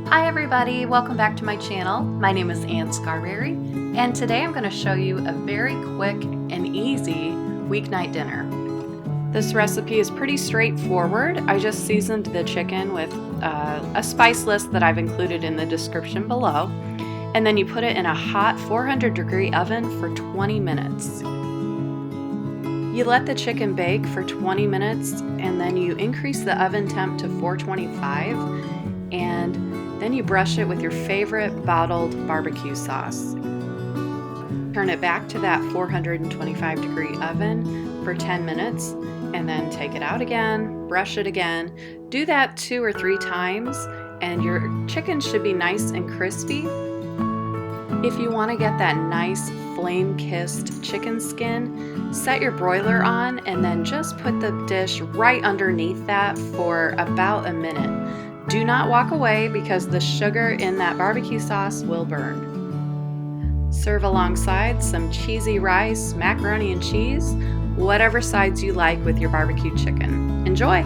Hi everybody, welcome back to my channel. My name is Ann Scarberry, and today I'm going to show you a very quick and easy weeknight dinner. This recipe is pretty straightforward. I just seasoned the chicken with a spice list that I've included in the description below, and then you put it in a hot 400-degree oven for 20 minutes. You let the chicken bake for 20 minutes and then you increase the oven temp to 425, and then you brush it with your favorite bottled barbecue sauce. Turn it back to that 425-degree oven for 10 minutes and then take it out again, brush it again. Do that 2 or 3 times and your chicken should be nice and crispy. If you want to get that nice flame-kissed chicken skin, set your broiler on and then just put the dish right underneath that for about a minute. Do not walk away because the sugar in that barbecue sauce will burn. Serve alongside some cheesy rice, macaroni and cheese, whatever sides you like with your barbecue chicken. Enjoy!